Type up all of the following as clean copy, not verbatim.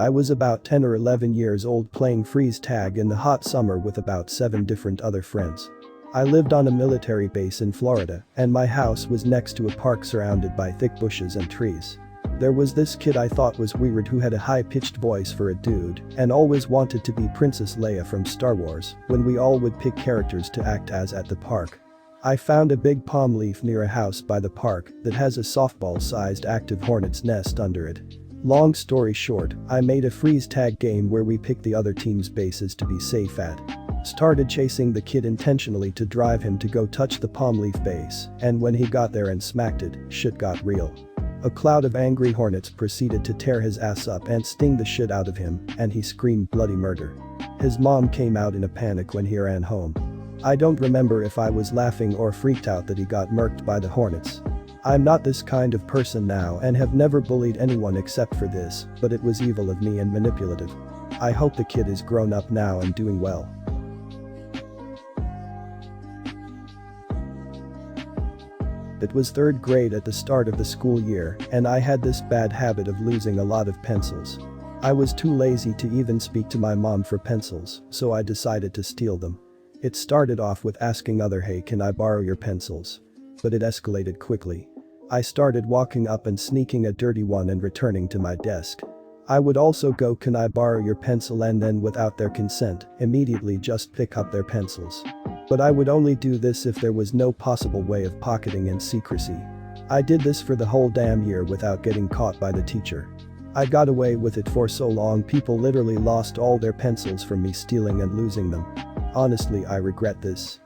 I was about 10 or 11 years old playing freeze tag in the hot summer with about 7 different other friends. I lived on a military base in Florida, and my house was next to a park surrounded by thick bushes and trees. There was this kid I thought was weird who had a high-pitched voice for a dude and always wanted to be Princess Leia from Star Wars when we all would pick characters to act as at the park. I found a big palm leaf near a house by the park that has a softball-sized active hornet's nest under it. Long story short, I made a freeze tag game where we picked the other team's bases to be safe at. Started chasing the kid intentionally to drive him to go touch the palm leaf base, and when he got there and smacked it, shit got real. A cloud of angry hornets proceeded to tear his ass up and sting the shit out of him, and he screamed bloody murder. His mom came out in a panic when he ran home. I don't remember if I was laughing or freaked out that he got murked by the hornets. I'm not this kind of person now and have never bullied anyone except for this, but it was evil of me and manipulative. I hope the kid is grown up now and doing well. It was 3rd grade at the start of the school year, and I had this bad habit of losing a lot of pencils. I was too lazy to even speak to my mom for pencils, so I decided to steal them. It started off with asking hey, can I borrow your pencils? But it escalated quickly. I started walking up and sneaking a dirty one and returning to my desk. I would also go, can I borrow your pencil, and then without their consent, immediately just pick up their pencils. But I would only do this if there was no possible way of pocketing in secrecy. I did this for the whole damn year without getting caught by the teacher. I got away with it for so long people literally lost all their pencils from me stealing and losing them. Honestly, I regret this.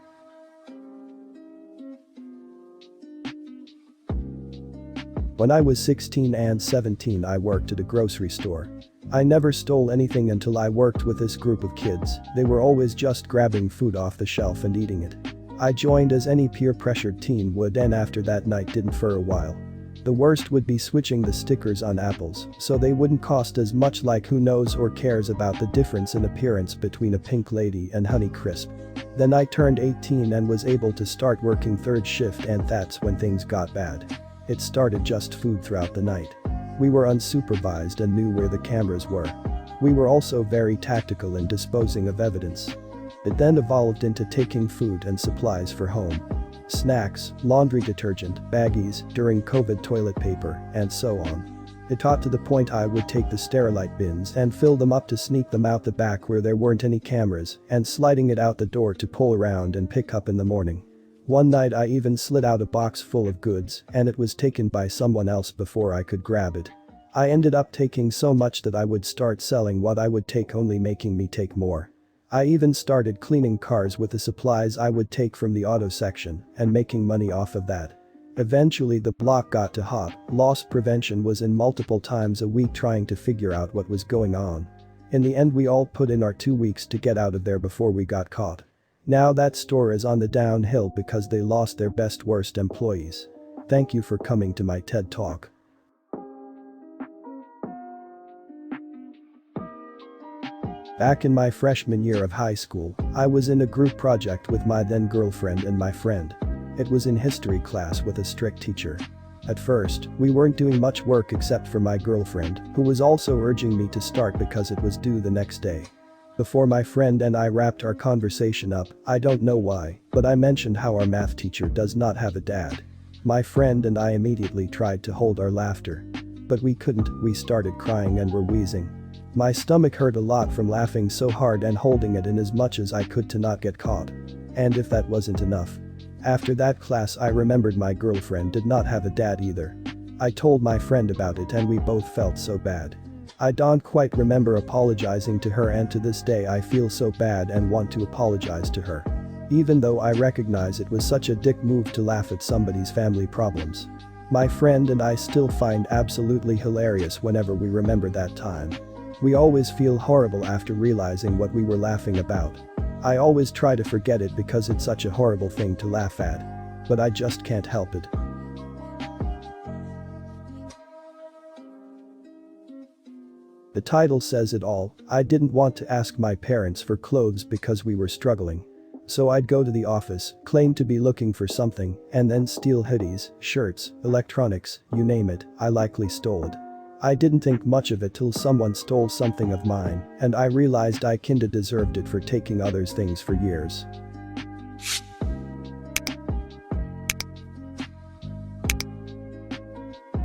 When I was 16 and 17, I worked at a grocery store. I never stole anything until I worked with this group of kids. They were always just grabbing food off the shelf and eating it. I joined as any peer-pressured teen would, and after that night didn't for a while. The worst would be switching the stickers on apples so they wouldn't cost as much, like who knows or cares about the difference in appearance between a Pink Lady and Honey Crisp. Then I turned 18 and was able to start working 3rd shift, and that's when things got bad. It started just food throughout the night. We were unsupervised and knew where the cameras were. We were also very tactical in disposing of evidence. It then evolved into taking food and supplies for home. Snacks, laundry detergent, baggies, during COVID toilet paper, and so on. It got to the point I would take the Sterilite bins and fill them up to sneak them out the back where there weren't any cameras, and sliding it out the door to pull around and pick up in the morning. One night I even slid out a box full of goods, and it was taken by someone else before I could grab it. I ended up taking so much that I would start selling what I would take, only making me take more. I even started cleaning cars with the supplies I would take from the auto section and making money off of that. Eventually the block got too hot. Loss prevention was in multiple times a week trying to figure out what was going on. In the end we all put in our 2 weeks to get out of there before we got caught. Now that store is on the downhill because they lost their best worst employees. Thank you for coming to my TED Talk. Back in my freshman year of high school, I was in a group project with my then girlfriend and my friend. It was in history class with a strict teacher. At first, we weren't doing much work except for my girlfriend, who was also urging me to start because it was due the next day. Before my friend and I wrapped our conversation up, I don't know why, but I mentioned how our math teacher does not have a dad. My friend and I immediately tried to hold our laughter. But we couldn't. We started crying and were wheezing. My stomach hurt a lot from laughing so hard and holding it in as much as I could to not get caught. And if that wasn't enough, after that class I remembered my girlfriend did not have a dad either. I told my friend about it and we both felt so bad. I don't quite remember apologizing to her, and to this day I feel so bad and want to apologize to her. Even though I recognize it was such a dick move to laugh at somebody's family problems. My friend and I still find absolutely hilarious whenever we remember that time. We always feel horrible after realizing what we were laughing about. I always try to forget it because it's such a horrible thing to laugh at. But I just can't help it. The title says it all. I didn't want to ask my parents for clothes because we were struggling. So I'd go to the office, claim to be looking for something, and then steal hoodies, shirts, electronics, you name it. I likely stole it. I didn't think much of it till someone stole something of mine, and I realized I kinda deserved it for taking others' things for years.